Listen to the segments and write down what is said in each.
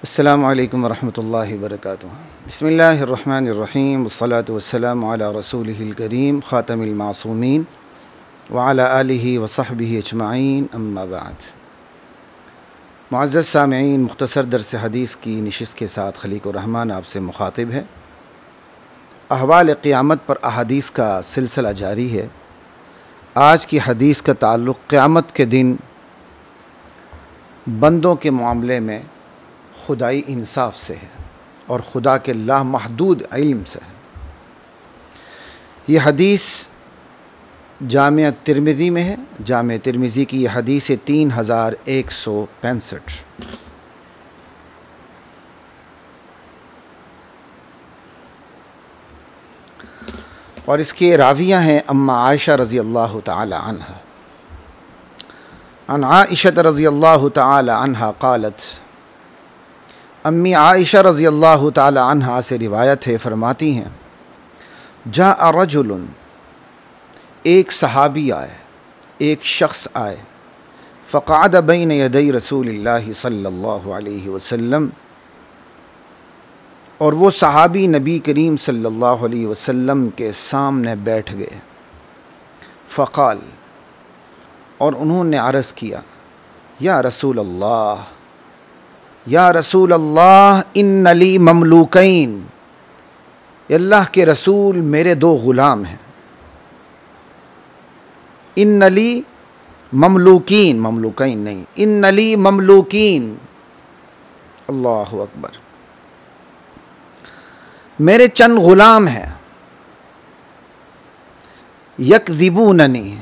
अस्सलामु अलैकुम वरहमतुल्लाहि वबरकातुहू। बिस्मिल्लाहिर्रहमानिर्रहीम वस्सलातु वस्सलामु अला रसूलिहिल करीम ख़ातमिल मासूमीन व अला आलिहि व सहबिहि अजमाईन, अम्मा बाद। मुअज़्ज़ज़ सामिईन, मुख्तसर दर्स हदीस की नशिस्त के साथ खलीक़ुर रहमान आपसे मुखातिब है। अहवाल क़यामत पर अहादीस का सिलसिला जारी है। आज की हदीस का ताल्लुक़ क़यामत के दिन बंदों के मामले में खुदाई इंसाफ से है और खुदा के लामहदूद इल्म से है। ये हदीस जामिया तिर्मिज़ी में है। जामिया तिर्मिज़ी की यह हदीस है 3165। और इसके रावियाँ हैं अम्मा आयशा रज़ी अल्लाह तआला अन्हा। अन आयशा रज़ी अल्लाह तआला अन्हा क़ालत, अम्मी आयशा रज़ी अल्लाह तआला अन्हा से रिवायत है, फरमाती हैं, जा रजुलन, एक सहाबी आए, एक शख्स आए, फ़क़अद बैन यदै रसूलिल्लाहि सल्लल्लाहु अलैहि वसल्लम, और वो सहाबी नबी करीम सल्लल्लाहु अलैहि वसल्लम के सामने बैठ गए। फ़क़ाल, और उन्होंने अर्ज़ किया, या रसूल अल्लाह, या रसूल अल्लाह, इन्न ली ममलूकैन, अल्लाह के रसूल मेरे दो ग़ुलाम हैं। इन्न ली ममलूकीन, ममलूकैन नहीं, इन्न ली ममलूकीन, अल्लाहु अकबर, मेरे चंद ग़ुलाम हैं। यकज़िबूननी,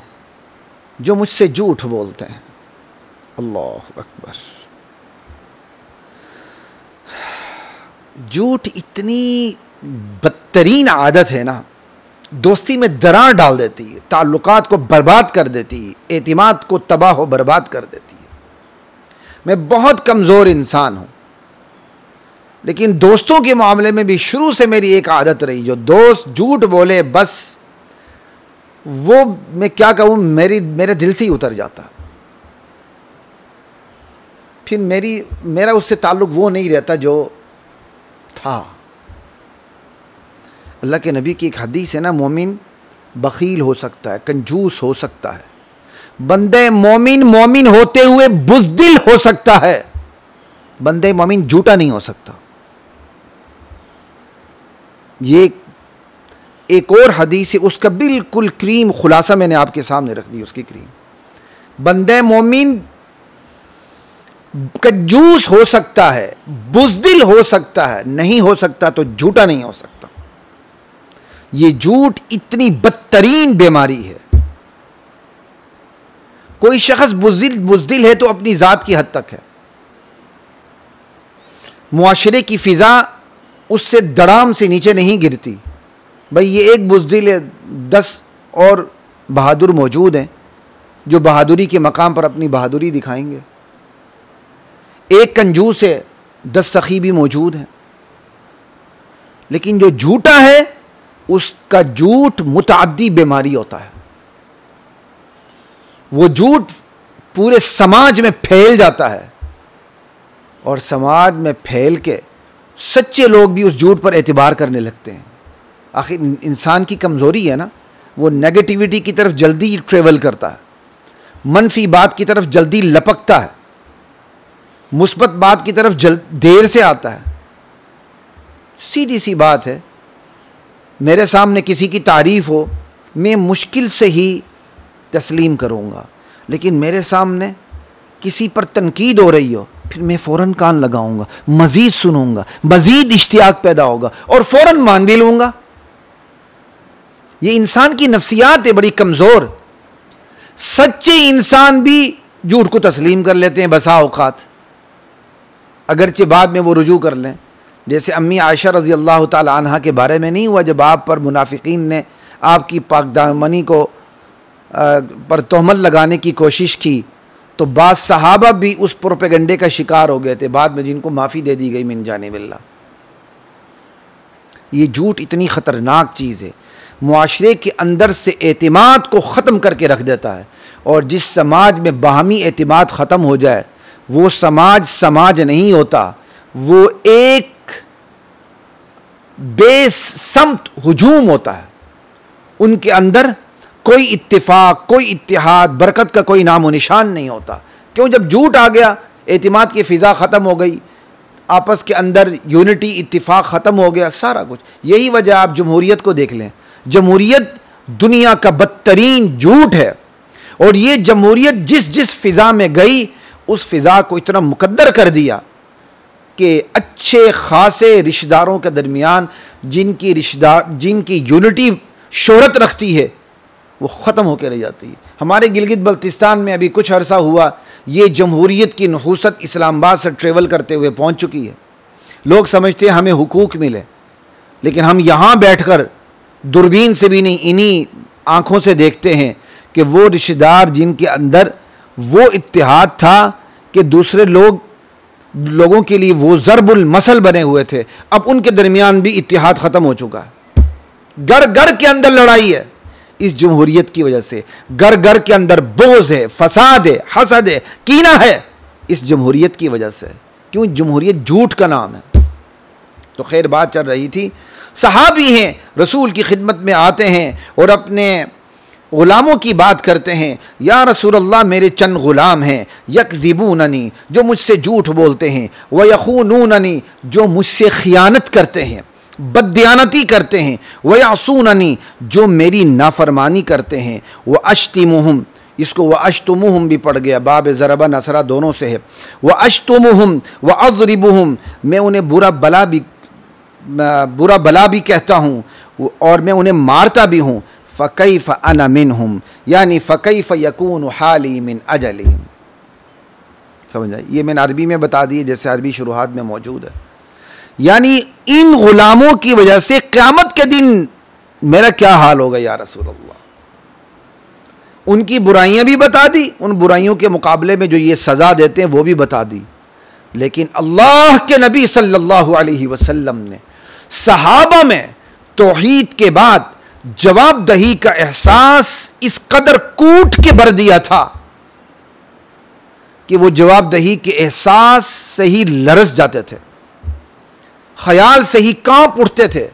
जो मुझसे झूठ बोलते हैं। अल्लाहु अकबर। झूठ इतनी बदतरीन आदत है ना, दोस्ती में दरार डाल देती है, ताल्लुकात को बर्बाद कर देती है, एतिमाद को तबाह व बर्बाद कर देती है। मैं बहुत कमज़ोर इंसान हूँ, लेकिन दोस्तों के मामले में भी शुरू से मेरी एक आदत रही, जो दोस्त झूठ बोले बस वो मैं क्या कहूँ, मेरे दिल से ही उतर जाता। फिर मेरा उससे ताल्लुक़ वो नहीं रहता जो था। अल्लाह के नबी की एक हदीस है ना, मोमिन बख़ील हो सकता है, कंजूस हो सकता है, बंदे मोमिन होते हुए बुज़दिल हो सकता है, बंदे मोमिन झूठा नहीं हो सकता। ये एक और हदीस है, उसका बिल्कुल क्रीम खुलासा मैंने आपके सामने रख दी। उसकी क्रीम, बंदे मोमिन कंजूस हो सकता है, बुज़दिल हो सकता है, नहीं हो सकता तो झूठा नहीं हो सकता। ये झूठ इतनी बदतरीन बीमारी है। कोई शख्स बुज़दिल है तो अपनी ज़ात की हद तक है, मुआशरे की फ़िज़ा उससे दड़ाम से नीचे नहीं गिरती। भाई ये एक बुज़दिल है, 10 और बहादुर मौजूद हैं जो बहादुरी के मकाम पर अपनी बहादुरी दिखाएंगे। एक कंजूस है, 10 सखी भी मौजूद हैं। लेकिन जो झूठा है उसका झूठ मुतअद्दी बीमारी होता है। वो झूठ पूरे समाज में फैल जाता है और समाज में फैल के सच्चे लोग भी उस झूठ पर एतबार करने लगते हैं। आखिर इंसान की कमज़ोरी है ना, वो नेगेटिविटी की तरफ जल्दी ट्रेवल करता है, मनफी बात की तरफ जल्दी लपकता है, मुस्बत बात की तरफ देर से आता है। सीधी सी बात है, मेरे सामने किसी की तारीफ़ हो, मैं मुश्किल से ही तस्लीम करूँगा, लेकिन मेरे सामने किसी पर तनकीद हो रही हो, फिर मैं फ़ौरन कान लगाऊंगा, मज़ीद सुनूंगा, मज़ीद इश्तियाक पैदा होगा और फ़ौरन मान भी लूँगा। ये इंसान की नफ्सियात है बड़ी कमज़ोर। सच्चे इंसान भी झूठ को तस्लीम कर लेते हैं बसा औक़ात, अगरचे बाद में वो रुजू कर लें। जैसे अम्मी आयशा रज़ी अल्लाह ताला अन्हा के बारे में नहीं हुआ, जब आप पर मुनाफिकीन ने आपकी पाकदामनी को पर तोहमत लगाने की कोशिश की, तो बाद सहाबा भी उस प्रोपेगंडे का शिकार हो गए थे, बाद में जिनको माफ़ी दे दी गई मिन जानिबिल्लाह। ये झूठ इतनी ख़तरनाक चीज़ है, मुआशरे के अंदर से एतिमाद को ख़त्म करके रख देता है। और जिस समाज में बाहमी एतिमाद ख़त्म हो जाए वो समाज समाज नहीं होता, वो एक बेसमत हुजूम होता है। उनके अंदर कोई इत्तिफाक, कोई इत्तिहाद, बरकत का कोई नामो निशान नहीं होता। क्यों? जब झूठ आ गया, एतिमाद की फ़िज़ा ख़त्म हो गई, आपस के अंदर यूनिटी, इत्तिफाक ख़त्म हो गया, सारा कुछ। यही वजह आप जमहूरियत को देख लें। जमहूरियत दुनिया का बदतरीन झूठ है, और ये जमहूरियत जिस जिस फ़िज़ा में गई, उस फ़िज़ा को इतना मुकद्दर कर दिया कि अच्छे खासे रिश्तेदारों के दरमियान जिनकी यूनिटी शोहरत रखती है, वो ख़त्म होकर रह जाती है। हमारे गिलगित बल्तिस्तान में अभी कुछ अरसा हुआ, ये जमहूरियत की नहूसत इस्लामाबाद से ट्रेवल करते हुए पहुंच चुकी है। लोग समझते हैं हमें हुकूक मिले, लेकिन हम यहाँ बैठकर दूरबीन से भी नहीं, इन्हीं आँखों से देखते हैं कि वो रिश्तेदार जिनके अंदर वो इत्तेहाद था कि दूसरे लोगों के लिए वो ज़रबुल मसल बने हुए थे, अब उनके दरमियान भी इत्तेहाद ख़त्म हो चुका है। घर घर के अंदर लड़ाई है इस जमहूरियत की वजह से। घर घर के अंदर बोझ है, फसाद है, हसद है, कीना है, इस जमहूरियत की वजह से। क्यों? जमहूरियत झूठ का नाम है। तो खैर, बात चल रही थी, सहाबी हैं, रसूल की खिदमत में आते हैं और अपने ग़ुलामों की बात करते हैं। या रसूल अल्लाह, मेरे चंद ग़ुलाम हैं, यकज़िबूननी, जो मुझसे झूठ बोलते हैं, व यख़ूनूननी, जो मुझसे खियानत करते हैं, बददियानती करते हैं, व यासूननी, जो मेरी नाफरमानी करते हैं, व अश्तिमुहुम, इसको व अश्तुमुहुम भी पड़ गया, बाब ज़रबा नसरा दोनों से है। व अश्तुमुहुम व अज़रिबुहुम, मैं उन्हें बुरा भला भी कहता हूँ और मैं उन्हें मारता भी हूँ। फ़कैफ़ अना मिनहुम, यानी फ़कैफ़ यकूनु हाली मिन अजलिहिम। समझ आए? ये मैंने अरबी में बता दी, जैसे अरबी शुरुआत में मौजूद है। यानी इन ग़ुलामों की वजह से क़यामत के दिन मेरा क्या हाल होगा या रसूल अल्लाह। उनकी बुराइयां भी बता दी, उन बुराइयों के मुकाबले में जो ये सज़ा देते हैं वो भी बता दी। लेकिन अल्लाह के नबी सल्लल्लाहु अलैहि वसल्लम ने सहाबा में तौहीद के बाद जवाबदही का एहसास इस कदर कूट के भर दिया था कि वो जवाबदही के एहसास से ही लरस जाते थे, ख्याल से ही कांप उठते थे,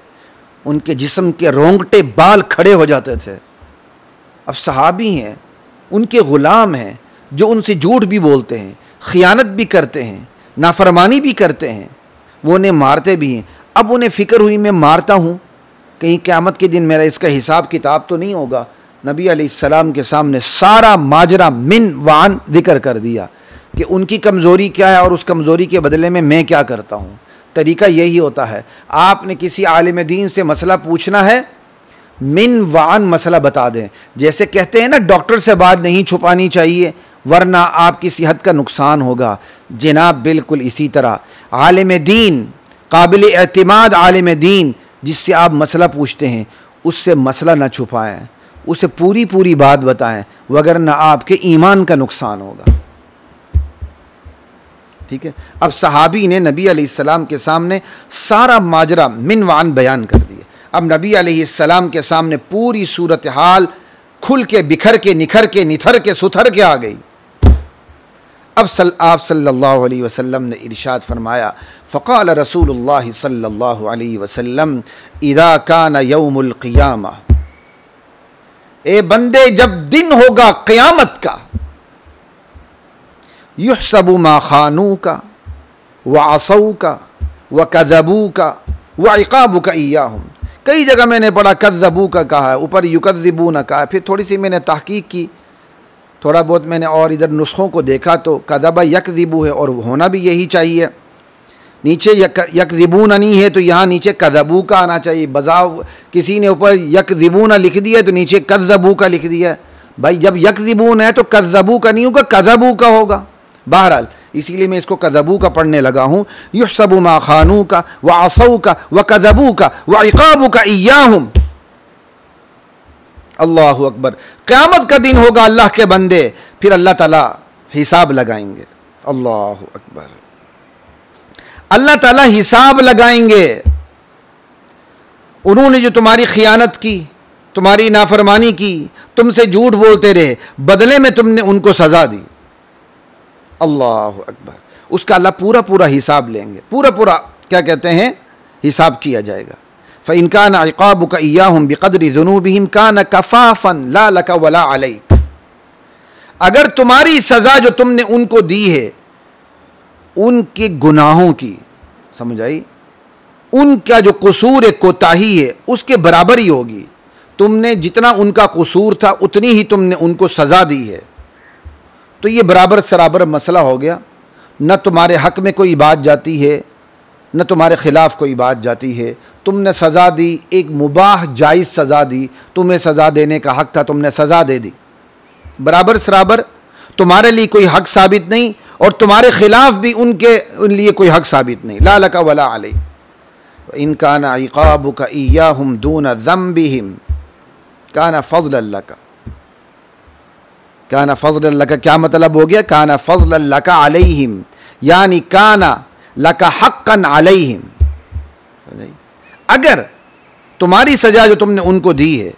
उनके जिस्म के रोंगटे बाल खड़े हो जाते थे। अब सहाबी हैं, उनके ग़ुलाम हैं, जो उनसे झूठ भी बोलते हैं, खियानत भी करते हैं, नाफरमानी भी करते हैं, वो उन्हें मारते भी हैं। अब उन्हें फ़िक्र हुई मैं मारता हूँ, कहीं क़यामत के दिन मेरा इसका हिसाब किताब तो नहीं होगा। नबी अलैहिस्सलाम के सामने सारा माजरा मिन वान ज़िक्र कर दिया कि उनकी कमज़ोरी क्या है और उस कमज़ोरी के बदले में मैं क्या करता हूँ। तरीका यही होता है, आपने किसी आलिम दीन से मसला पूछना है, मिन वान मसला बता दें। जैसे कहते हैं ना, डॉक्टर से बात नहीं छुपानी चाहिए वरना आपकी सेहत का नुकसान होगा। जनाब बिल्कुल इसी तरह आलिम दीन, काबिल एतमाद आलिम दीन जिससे आप मसला पूछते हैं, उससे मसला ना छुपाएं, उसे पूरी पूरी बात बताएं, वगरना आपके ईमान का नुकसान होगा। ठीक है। अब सहाबी ने नबी अलैहिस्सलाम के सामने सारा माजरा मिन वान बयान कर दिया। अब नबी अलैहिस्सलाम के सामने पूरी सूरत हाल खुल के, बिखर के, निखर के, निथर के, सुथर के आ गई। अब आप सल्लल्लाहु अलैहि वसल्लम ने इरशाद फरमाया, फ़क़ाल रसूलुल्लाह सल्लल्लाहु अलैहि वसल्लम इज़ा काना यौमुल क़ियामा, ए बंदे जब दिन होगा क़यामत का, युहसबु मा खानू का व असऊ का व कज़बू का व इक़ाबु का इय्याहुम। कई जगह मैंने पढ़ा कज़बू का कहा है, ऊपर युकज़िबूना कहा है। फिर थोड़ी सी मैंने तहकीक की, थोड़ा बहुत मैंने और इधर नुस्खों को देखा तो कज़बा यकज़िबू है और होना भी यही चाहिए। नीचे यकज़िबूना नहीं है तो यहाँ नीचे कज़बू का आना चाहिए। बजाव किसी ने ऊपर यकज़िबूना लिख दिया तो नीचे कज़बू का लिख दिया। भाई जब यकज़िबून है तो कज़बू का नहीं होगा, कज़बू का होगा। बहरहाल इसीलिए मैं इसको कज़बू का पढ़ने लगा हूँ। युहसबु मा खानू का व असऊ का व कज़बू का व इक़ाबु का इय्याहुम। अल्लाहु अकबर। क़यामत का दिन होगा अल्लाह के बंदे, फिर अल्लाह ताला हिसाब लगाएंगे। अल्लाहु अकबर। अल्लाह ताला हिसाब लगाएंगे। उन्होंने जो तुम्हारी खियानत की, तुम्हारी नाफरमानी की, तुमसे झूठ बोलते रहे, बदले में तुमने उनको सज़ा दी। अल्लाहु अकबर। उसका अल्लाह पूरा पूरा हिसाब लेंगे, पूरा पूरा क्या कहते हैं हिसाब किया जाएगा। फ़इन कान इक़ाबुका इय्याहुम बिक़द्रि ज़ुनूबिहिम कान कफ़ाफ़न ला लका वला अलैक। अगर तुम्हारी सज़ा जो तुमने उनको दी है उनके गुनाहों की, समझ आई, उनका जो कसूर है, कोताही है, उसके बराबर ही होगी। तुमने जितना उनका कसूर था उतनी ही तुमने उनको सज़ा दी है, तो ये बराबर सराबर मसला हो गया। न तुम्हारे हक़ में कोई बात जाती है, न तुम्हारे ख़िलाफ़ कोई बात जाती है। तुमने सज़ा दी, एक मुबाह जायज़ सज़ा दी, तुम्हें सज़ा देने का हक़ था, तुमने सज़ा दे दी, बराबर सराबर। तुम्हारे लिए कोई हक़ साबित नहीं और तुम्हारे ख़िलाफ़ भी उनके लिए कोई हक़ साबित नहीं। ला लका वला अलैक। इन कान इक़ाबुका इय्याहुम दून ज़म्बिहिम कान फ़ज़लन लका। काना फ़ज़लन लका क्या मतलब हो गया? काना फ़ज़लन लका अलैहिम, यानी काना लका हक़्क़न अलैहिम। अगर तुम्हारी सज़ा जो तुमने उनको दी है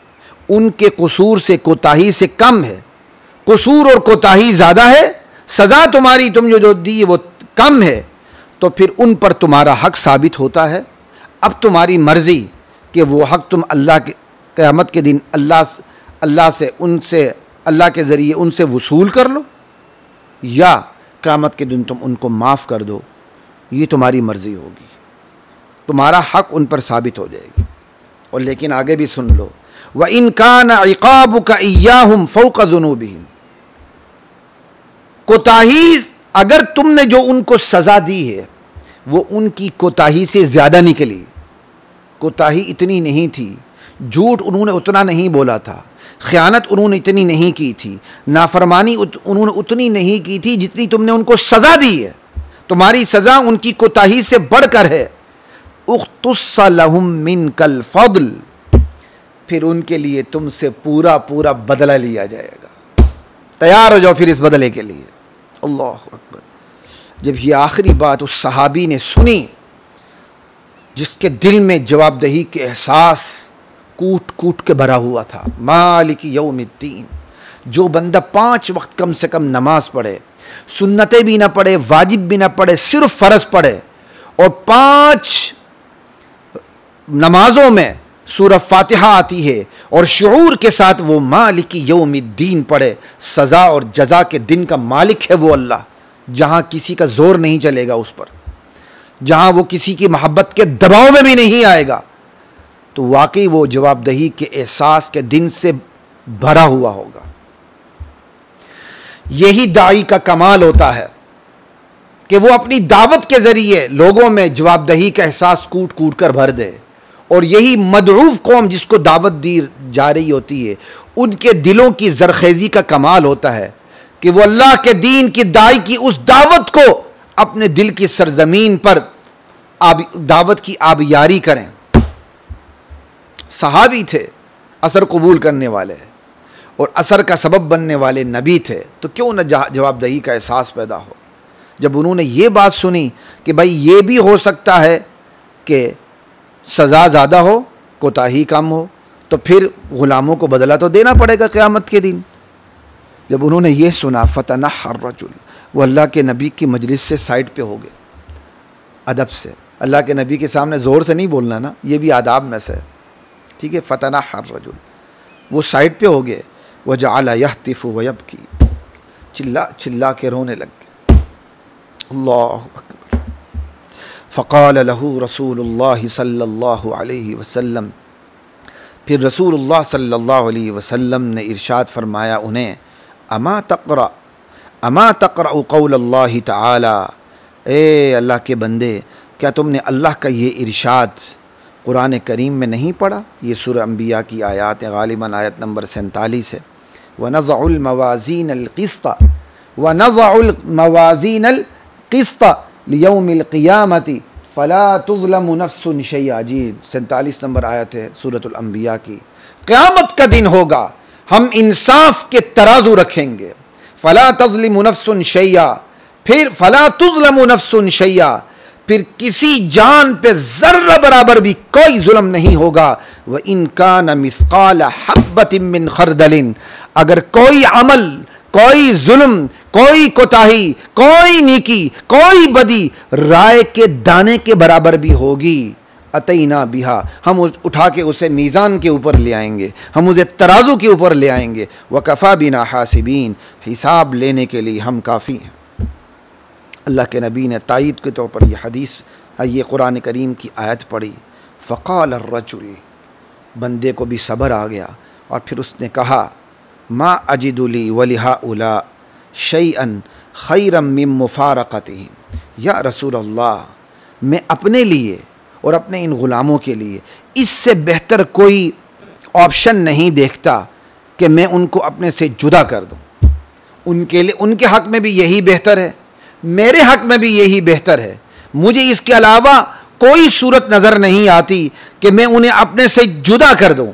उनके कसूर से, कोताही से कम है, कसूर और कोताही ज़्यादा है, सज़ा तुम्हारी तुम जो दी है वो कम है, तो फिर उन पर तुम्हारा हक़ साबित होता है। अब तुम्हारी मर्ज़ी कि वो हक़ तुम अल्लाह के क़यामत के दिन अल्लाह से, उनसे, अल्लाह के ज़रिए उनसे वसूल कर लो, या क़यामत के दिन तुम उनको माफ़ कर दो। ये तुम्हारी मर्ज़ी होगी, तुम्हारा हक़ उन पर साबित हो जाएगी। और लेकिन आगे भी सुन लो, व इन कान इक़ाबुका इय्याहुम फ़ौक़ ज़ुनूबिहिम। कोताही अगर तुमने जो उनको सज़ा दी है वो उनकी कोताही से ज़्यादा निकली, कोताही इतनी नहीं थी, झूठ उन्होंने उतना नहीं बोला था, ख़यानत उन्होंने इतनी नहीं की थी, नाफरमानी उन्होंने उतनी नहीं की थी जितनी तुमने उनको सज़ा दी है, तुम्हारी सज़ा उनकी कोताही से बढ़कर है। उख्तुस्स लहुम मिनकल फ़द्ल, फिर उनके लिए तुमसे पूरा पूरा बदला लिया जाएगा। तैयार हो जाओ फिर इस बदले के लिए। अल्लाह अकबर। जब ये आखिरी बात उस सहाबी ने सुनी जिसके दिल में जवाबदही के एहसास कूट कूट के भरा हुआ था, मालिक यौमिद्दीन, जो बंदा 5 वक्त कम से कम नमाज पढ़े, सुन्नतें भी ना पढ़े, वाजिब भी ना पढ़े, सिर्फ फ़र्ज पढ़े, और 5 नमाजों में सूरह फातिहा आती है और शुऊर के साथ वो मालिक यौमिद्दीन पढ़े, सज़ा और जज़ा के दिन का मालिक है वो अल्लाह, जहाँ किसी का ज़ोर नहीं चलेगा उस पर, जहाँ वो किसी की मोहब्बत के दबाव में भी नहीं आएगा, तो वाकई वो जवाबदही के एहसास के दिन से भरा हुआ होगा। यही दाई का कमाल होता है कि वो अपनी दावत के ज़रिए लोगों में जवाबदही का एहसास कूट कूट कर भर दे। और यही मदऊफ कौम जिसको दावत दी जा रही होती है, उनके दिलों की ज़रखेज़ी का कमाल होता है कि वो अल्लाह के दीन की दाई की उस दावत को अपने दिल की सरजमीन पर दावत की आबियारी करें। सहाबी थे, असर कबूल करने वाले और असर का सबब बनने वाले नबी थे, तो क्यों न जवाबदही का एहसास पैदा हो। जब उन्होंने ये बात सुनी कि भाई ये भी हो सकता है कि सज़ा ज़्यादा हो, कोताही कम हो, तो फिर ग़ुलामों को बदला तो देना पड़ेगा क़यामत के दिन। जब उन्होंने ये सुना, फ़तनहर रजुल, वो अल्लाह के नबी की मजलिस से साइड पे हो गए, अदब से। अल्लाह के नबी के सामने ज़ोर से नहीं बोलना ना, ये भी आदाब में से, ठीक है। फ़तनहर रजुल, वो साइड पे हो गए। वजअल यहतिफ़ु व यबकी, चिल्ला चिल्ला के रोने लग गए। अल्लाहु अकबर। फ़क़ाल लहू रसूलुल्लाह सल्लल्लाहु अलैहि वसल्लम, फिर रसूलुल्लाह सल्लल्लाहु अलैहि वसल्लम ने इरशाद फरमाया उन्हें, अमा तक़रा क़ौलल्लाहि तआला, ए अल्लाह के बंदे, क्या तुमने अल्लाह का ये इरशाद कुरान करीम में नहीं पढ़ा? ये सूरह अंबिया की आयत है, गालिबन आयत नंबर 47 है। वनज़उल मवाज़ीनल क़िस्ता लियौमिल क़ियामति फ़ला तुज़लमु नफ़्सुन शैआ, जी 47 नंबर आयत है सूरतुल अंबिया की। क़यामत का दिन होगा, हम इंसाफ के तराजू रखेंगे। फ़ला तुज़लिमु नफ़्सुन शैआ, फिर फ़ला तुज़लमु नफ़्सुन शैआ, फिर किसी जान पे ज़र्रा बराबर भी कोई जुल्म नहीं होगा। व इन कान मिस्क़ाल हब्बतिन मिन खरदलिन, अगर कोई अमल कोई जुल्म, कोई कोताही, कोई नीकी, कोई बदी राय के दाने के बराबर भी होगी, अतईना बिहा, हम उठा के उसे मीज़ान के ऊपर ले आएंगे, हम उसे तराजू के ऊपर ले आएंगे। वकफ़ा बिना हासिबीन, हिसाब लेने के लिए हम काफ़ी हैं। अल्लाह के नबी ने तायीद के तौर पर यह हदीस, ये कुरान करीम की आयत पढ़ी। फ़क़ाल अर्रजुल, बंदे को भी सब्र आ गया और फिर उसने कहा, मा अजिदुली वलिहाउला शैअन खैरम मिन मुफारक़तिहिम, या रसूल अल्लाह, मैं अपने लिए और अपने इन ग़ुलामों के लिए इससे बेहतर कोई ऑप्शन नहीं देखता कि मैं उनको अपने से जुदा कर दूं। उनके लिए, उनके हक़ में भी यही बेहतर है, मेरे हक़ में भी यही बेहतर है। मुझे इसके अलावा कोई सूरत नज़र नहीं आती कि मैं उन्हें अपने से जुदा कर दूं।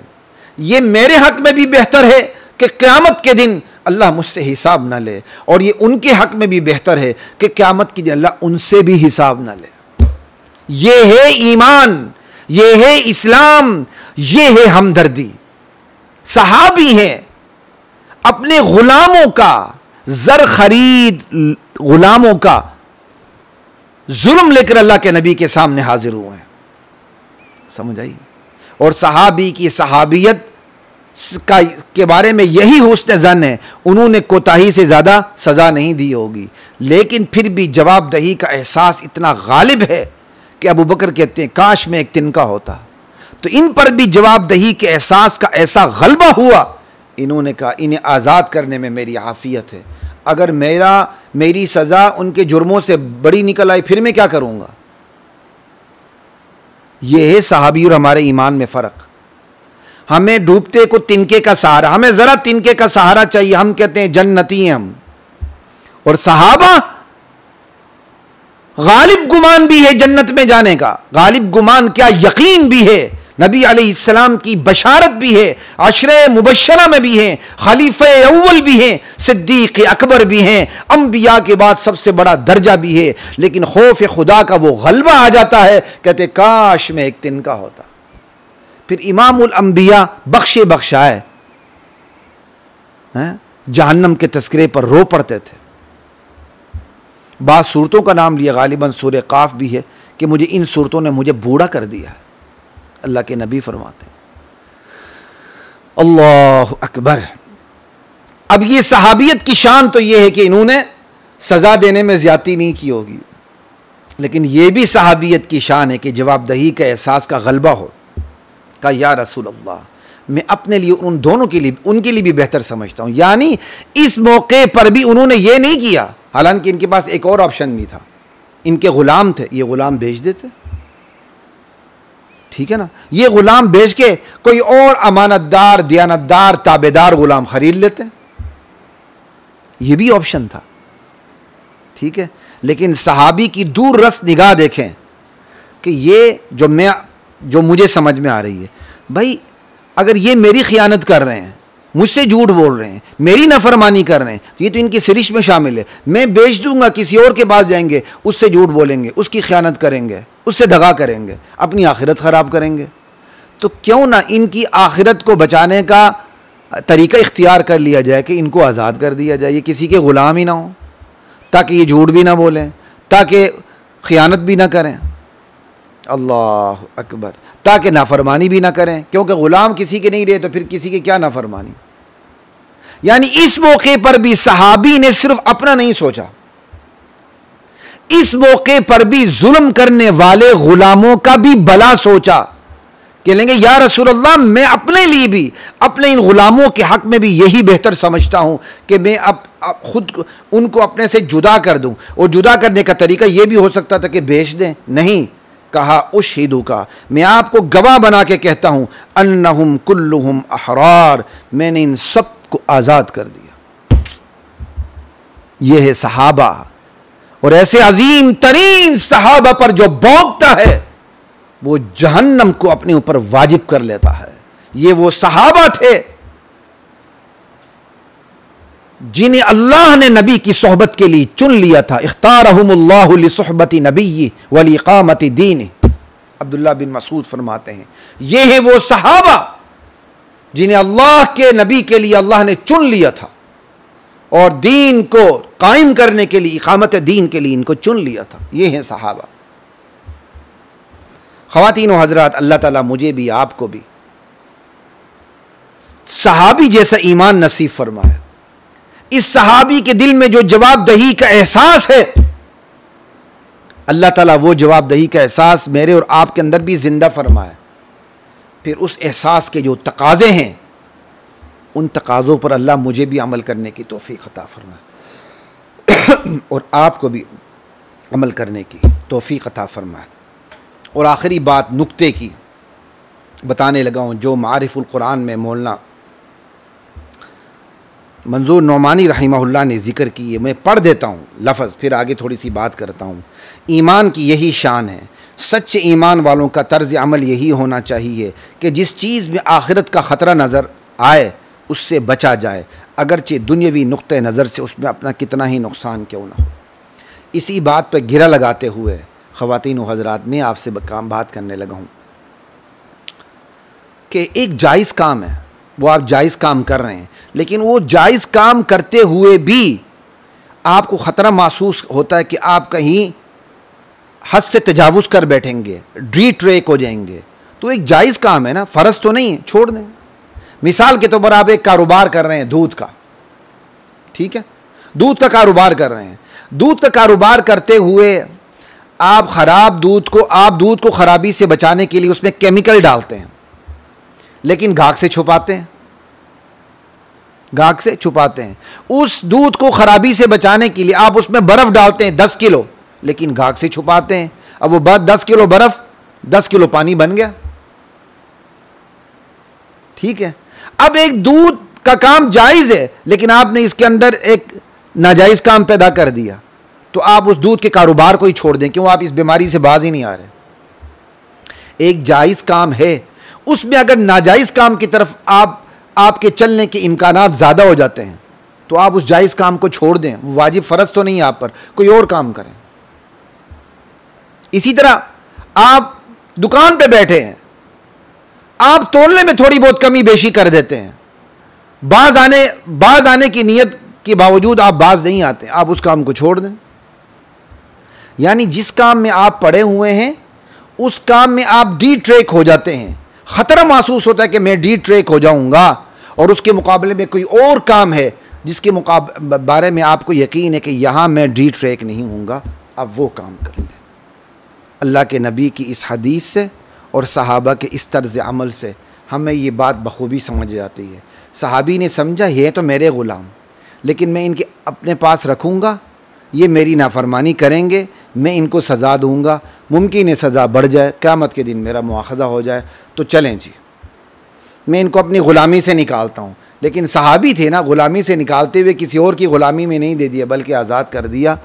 ये मेरे हक़ में भी बेहतर है कि क़यामत के दिन अल्लाह मुझसे हिसाब ना ले, और ये उनके हक़ में भी बेहतर है कि क़यामत के दिन अल्लाह उनसे भी हिसाब ना ले। ये है ईमान, ये है इस्लाम, ये है हमदर्दी। सहाबी हैं, अपने ग़ुलामों का ज़र खरीद, ग़ुलामों का जुल्म लेकर अल्लाह के नबी के सामने हाजिर हुए हैं। समझ आई? और सहाबी की सहाबियत का के बारे में यही हुस्न ज़न है, उन्होंने कोताही से ज़्यादा सज़ा नहीं दी होगी, लेकिन फिर भी जवाबदही का एहसास इतना गालिब है कि अबू बकर कहते हैं काश में एक तिनका होता। तो इन पर भी जवाबदही के एहसास का ऐसा गलबा हुआ, इन्होंने कहा इन्हें आज़ाद करने में मेरी आफ़ियत है, अगर मेरी सज़ा उनके जुर्मों से बड़ी निकल आई फिर मैं क्या करूँगा। यह है सहाबी और हमारे ईमान में फ़र्क। हमें डूबते को तिनके का सहारा, हमें ज़रा तिनके का सहारा चाहिए, हम कहते हैं जन्नती हैं हम। और सहाबा गालिब गुमान भी है जन्नत में जाने का, गालिब गुमान क्या यकीन भी है, नबी अलैहिस्सलाम की बशारत भी है, अशरे मुबश्शरा में भी है, खलीफे अव्वल भी हैं, सिद्दीक़ अकबर भी हैं, अंबिया के बाद सबसे बड़ा दर्जा भी है। लेकिन खौफ खुदा का वो गलबा आ जाता है, कहते काश में एक तिनका होता। फिर इमामुल अंबिया बख्शे बख्शाए जहन्नम के तस्करे पर रो पड़ते थे। बाद सूरतों का नाम लिया, गालिबन सूरह काफ भी है कि मुझे इन सूरतों ने मुझे बूढ़ा कर दिया है। अल्लाह के नबी फरमाते हैं, अल्लाह अकबर। अब ये सहाबियत की शान तो ये है कि इन्होंने सज़ा देने में ज़्यादती नहीं की होगी, लेकिन ये भी सहाबियत की शान है कि जवाबदही का एहसास का गलबा हो। कहा या रसूल अल्लाह, मैं अपने लिए उन दोनों के लिए, उनके लिए भी बेहतर समझता हूँ। यानी इस मौके पर भी उन्होंने ये नहीं किया, हालांकि इनके पास एक और ऑप्शन भी था, इनके ग़ुलाम थे, ये ग़ुलाम बेच देते, ठीक है ना, ये ग़ुलाम बेच के कोई और अमानतदार, दयानतदार, ताबेदार ग़ुलाम खरीद लेते, ये भी ऑप्शन था, ठीक है। लेकिन सहाबी की दूर रस निगाह देखें कि ये जो मुझे समझ में आ रही है, भाई अगर ये मेरी खियानत कर रहे हैं, मुझसे झूठ बोल रहे हैं, मेरी नफरमानी कर रहे हैं, ये तो इनकी सिरिश में शामिल है। मैं बेच दूंगा, किसी और के पास जाएंगे, उससे झूठ बोलेंगे, उसकी खियानत करेंगे, उससे दगा करेंगे, अपनी आखिरत ख़राब करेंगे। तो क्यों ना इनकी आखिरत को बचाने का तरीका इख्तियार कर लिया जाए कि इनको आज़ाद कर दिया जाए, ये किसी के ग़ुलाम ही ना हो, ताकि ये झूठ भी ना बोलें, ताकि खियानत भी ना करें, अल्लाह अकबर, ताकि नाफरमानी भी ना करें, क्योंकि ग़ुलाम किसी के नहीं रहे तो फिर किसी के क्या नाफरमानी। यानी इस मौके पर भी सहाबी ने सिर्फ अपना नहीं सोचा, इस मौके पर भी जुल्म करने वाले ग़ुलामों का भी भला सोचा कि लेंगे या रसूल अल्लाह, मैं अपने लिए भी, अपने इन ग़ुलामों के हक़ में भी यही बेहतर समझता हूं कि मैं अब खुद उनको अपने से जुदा कर दूं। और जुदा करने का तरीका यह भी हो सकता था कि बेच दें, नहीं, कहा उशहिदु का, मैं आपको गवाह बना के कहता हूं, अन्नहुम कुल्लुहुम अहरार, मैंने इन सब को आज़ाद कर दिया। यह है सहाबा, और ऐसे अजीम तरीन सहाबा पर जो भौंकता है वो जहन्नम को अपने ऊपर वाजिब कर लेता है। ये वो सहाबा थे जिन्हें अल्लाह ने नबी की सोहबत के लिए चुन लिया था। इख्तारहुमुल्लाहु लिसुहबति नबी व लिइकामति दीन। अब्दुल्लाह बिन मसूद फरमाते हैं, ये है वो सहाबा जिन्हें अल्लाह के नबी के लिए अल्लाह ने चुन लिया था, और दीन को कायम करने के लिए, इकामत दीन के लिए इनको चुन लिया था। ये हैं सहाबा। ख़वातीन व हज़रात, अल्लाह ताला मुझे भी आपको भी सहाबी जैसा ईमान नसीब फरमाए। इस सहाबी के दिल में जो जवाबदही का एहसास है, अल्लाह ताला वो जवाबदही का एहसास मेरे और आपके अंदर भी जिंदा फरमाए। फिर उस एहसास के जो तकाज़े हैं, उन तकाज़ों पर अल्लाह मुझे भी अमल करने की तौफीक अता फरमाए और आपको भी अमल करने की तौफीक अता फरमाए। और आखिरी बात नुक्ते की बताने लगा हूँ, जो मारिफुल कुरान में मौलाना मंजूर नौमानी रहमहुल्लाह ने ज़िक्र की है। मैं पढ़ देता हूँ लफ्ज़, फिर आगे थोड़ी सी बात करता हूँ। ईमान की यही शान है, सच्चे ईमान वालों का तर्ज अमल यही होना चाहिए कि जिस चीज़ में आखिरत का ख़तरा नज़र आए उससे बचा जाए, अगरचे दुनियावी नुक्ते नज़र से उसमें अपना कितना ही नुकसान क्यों ना हो। इसी बात पर गिरा लगाते हुए ख़वातीन व हज़रात, मैं आपसे बात करने लगा हूँ कि एक जायज़ काम है, वो आप जायज़ काम कर रहे हैं, लेकिन वो जायज़ काम करते हुए भी आपको ख़तरा महसूस होता है कि आप कहीं हद से तजावुज़ कर बैठेंगे, डी ट्रेक हो जाएंगे। तो एक जायज़ काम है ना, फ़र्ज़ तो नहीं है, छोड़ दें। मिसाल के तौर पर आप एक कारोबार कर रहे हैं दूध का, ठीक है, दूध का कारोबार कर रहे हैं। दूध का कारोबार करते हुए आप दूध को ख़राबी से बचाने के लिए उसमें केमिकल डालते हैं, लेकिन गाहक से छुपाते हैं, गाहक से छुपाते हैं। उस दूध को ख़राबी से बचाने के लिए आप उसमें बर्फ़ डालते हैं 10 किलो, लेकिन गाहक से छुपाते हैं। अब वो 10 किलो बर्फ़ 10 किलो पानी बन गया, ठीक है। अब एक दूध का काम जायज़ है, लेकिन आपने इसके अंदर एक नाजायज़ काम पैदा कर दिया, तो आप उस दूध के कारोबार को ही छोड़ दें। क्यों? आप इस बीमारी से बाज ही नहीं आ रहे। एक जायज़ काम है, उसमें अगर नाजायज़ काम की तरफ आपके चलने के इम्कानात ज़्यादा हो जाते हैं, तो आप उस जायज़ काम को छोड़ दें। वो वाजिब फ़र्ज़ तो नहीं है आप पर, कोई और काम करें। इसी तरह आप दुकान पे बैठे हैं, आप तोलने में थोड़ी बहुत कमी बेशी कर देते हैं, बाज आने की नीयत के बावजूद आप बाज नहीं आते, आप उस काम को छोड़ दें। यानी जिस काम में आप पड़े हुए हैं उस काम में आप डी ट्रेक हो जाते हैं। ख़तरा महसूस होता है कि मैं डी ट्रेक हो जाऊंगा, और उसके मुकाबले में कोई और काम है जिसके बारे में आपको यकीन है कि यहाँ मैं डी ट्रेक नहीं हूँगा, आप वो काम कर लें। अल्लाह के नबी की इस हदीस से और सहाबा के इस तर्ज़ अमल से हमें ये बात बखूबी समझ जाती है। सहाबी ने समझा ये तो मेरे ग़ुलाम, लेकिन मैं इनके अपने पास रखूँगा, ये मेरी नाफरमानी करेंगे, मैं इनको सज़ा दूँगा, मुमकिन है सज़ा बढ़ जाए, क़यामत के दिन मेरा मुआख़ज़ा हो जाए, तो चलें जी, मैं इनको अपनी ग़ुलामी से निकालता हूँ। लेकिन सहाबी थे ना, ग़ुलामी से निकालते हुए किसी और की ग़ुलामी में नहीं दे दिया, बल्कि आज़ाद कर दिया।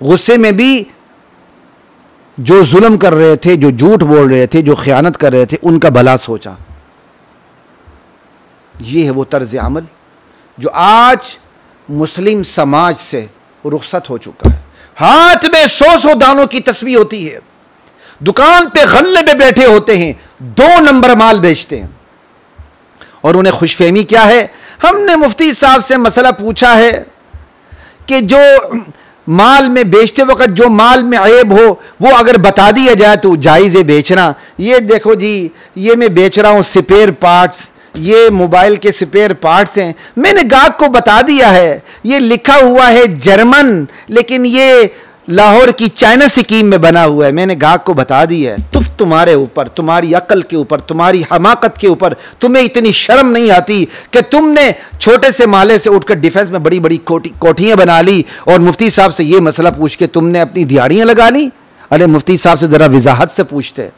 गुस्से में भी जो जुल्म कर रहे थे, जो झूठ बोल रहे थे, जो ख़यानत कर रहे थे, उनका भला सोचा। ये है वो तर्ज़ अमल जो आज मुस्लिम समाज से रुखसत हो चुका है। हाथ में 100 दानों की तस्बीह होती है, दुकान पे गल्ले पे बैठे होते हैं, 2 नंबर माल बेचते हैं, और उन्हें खुशफहमी क्या है? हमने मुफ्ती साहब से मसला पूछा है कि जो माल में बेचते वक्त जो माल में ऐब हो वो अगर बता दिया जाए तो जायज़ है बेचना। ये देखो जी, ये मैं बेच रहा हूँ स्पेयर पार्ट्स, ये मोबाइल के स्पेयर पार्ट्स हैं, मैंने गाहक को बता दिया है, ये लिखा हुआ है जर्मन, लेकिन ये लाहौर की चाइना स्कीम में बना हुआ है, मैंने गाहक को बता दिया है। तुम्हारे ऊपर, तुम्हारी अकल के ऊपर, तुम्हारी हमाकत के ऊपर, तुम्हें इतनी शर्म नहीं आती कि तुमने छोटे से माले से उठकर डिफेंस में बड़ी बड़ी कोठियां बना ली, और मुफ्ती साहब से ये मसला पूछ के तुमने अपनी दिहाड़ियां लगा ली। अरे मुफ्ती साहब से ज़रा वजाहत से पूछते।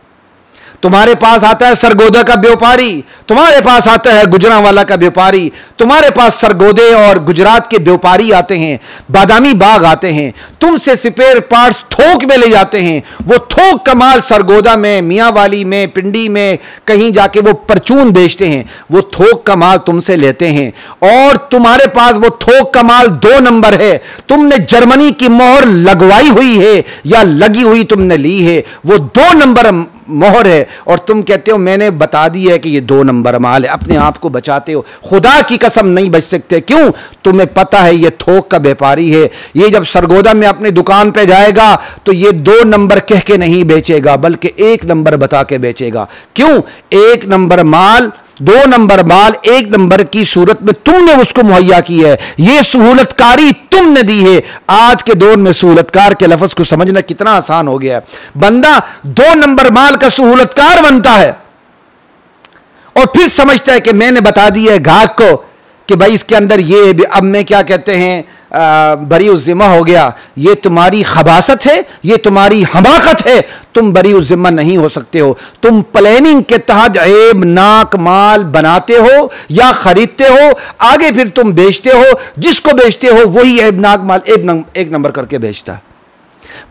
तुम्हारे पास आता है सरगोदा का व्यापारी, तुम्हारे पास आता है गुजरांवाला का व्यापारी, तुम्हारे पास सरगोदे और गुजरात के व्यापारी आते हैं, बादामी बाग आते हैं, तुमसे स्पेयर पार्ट्स थोक में ले जाते हैं। वो थोक का माल सरगोदा में, मियांवाली में, पिंडी में कहीं जाके वो परचून बेचते हैं, वो थोक का माल तुमसे लेते हैं, और तुम्हारे पास वो थोक का माल 2 नंबर है, तुमने जर्मनी की मोहर लगवाई हुई है या लगी हुई तुमने ली है, वो 2 नंबर मोहर है और तुम कहते हो मैंने बता दी है कि ये 2 नंबर माल है, अपने आप को बचाते हो। खुदा की कसम नहीं बच सकते। क्यों? तुम्हें पता है ये थोक का व्यापारी है, ये जब सरगोदा में अपनी दुकान पे जाएगा तो ये 2 नंबर कह के नहीं बेचेगा बल्कि 1 नंबर बता के बेचेगा। क्यों? 1 नंबर माल, 2 नंबर माल 1 नंबर की सूरत में तुमने उसको मुहैया की है, यह सहूलतकारी तुमने दी है। आज के दौर में सहूलतकार के लफ्ज को समझना कितना आसान हो गया है। बंदा 2 नंबर माल का सहूलतकार बनता है और फिर समझता है कि मैंने बता दिया है ग्राहक को कि भाई इसके अंदर ये, अब मैं क्या कहते हैं बरी उज़्ज़िमा हो गया। ये तुम्हारी खबासत है, ये तुम्हारी हमाकत है, तुम बरी उज़्ज़िमा नहीं हो सकते हो। तुम प्लानिंग के तहत ऐबनाक माल बनाते हो या खरीदते हो, आगे फिर तुम बेचते हो, जिसको बेचते हो वही ऐबनाक माल 1 नंबर करके बेचता है।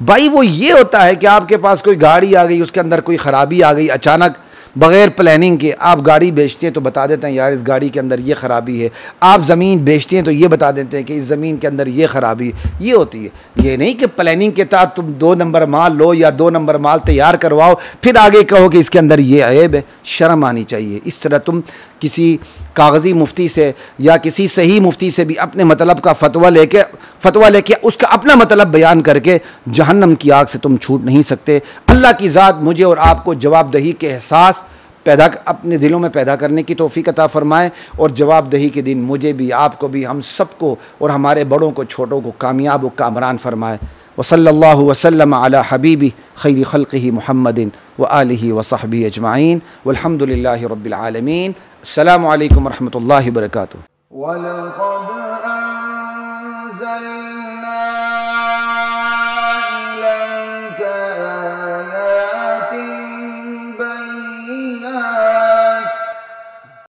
भाई वो ये होता है कि आपके पास कोई गाड़ी आ गई, उसके अंदर कोई खराबी आ गई अचानक, बगैर प्लानिंग के आप गाड़ी बेचते हैं तो बता देते हैं यार इस गाड़ी के अंदर ये ख़राबी है। आप ज़मीन बेचते हैं तो ये बता देते हैं कि इस ज़मीन के अंदर ये ख़राबी ये होती है। ये नहीं कि प्लानिंग के तहत तुम 2 नंबर माल लो या 2 नंबर माल तैयार करवाओ फिर आगे कहो कि इसके अंदर ये ऐब है। शर्म आनी चाहिए। इस तरह तुम किसी कागज़ी मुफ्ती से या किसी सही मुफ्ती से भी अपने मतलब का फतवा लेके उसका अपना मतलब बयान करके जहन्नम की आग से तुम छूट नहीं सकते। अल्लाह की ज़ात मुझे और आपको जवाबदही के एहसास अपने दिलों में पैदा करने की तौफीक अता फरमाए और जवाबदही के दिन मुझे भी, आपको भी, हम सबको और हमारे बड़ों को छोटों को कामयाब व कामरान फरमाए। वसल्लल्लाहु वसल्लम अला हबीबी खैरि खल्क़िही मुहम्मदिन व आलिही व सहबिही अजमाइन वल्हम्दुलिल्लाहि रब्बिल आलमीन। अस्सलामु अलैकुम व रहमतुल्लाहि व बरकातुहू।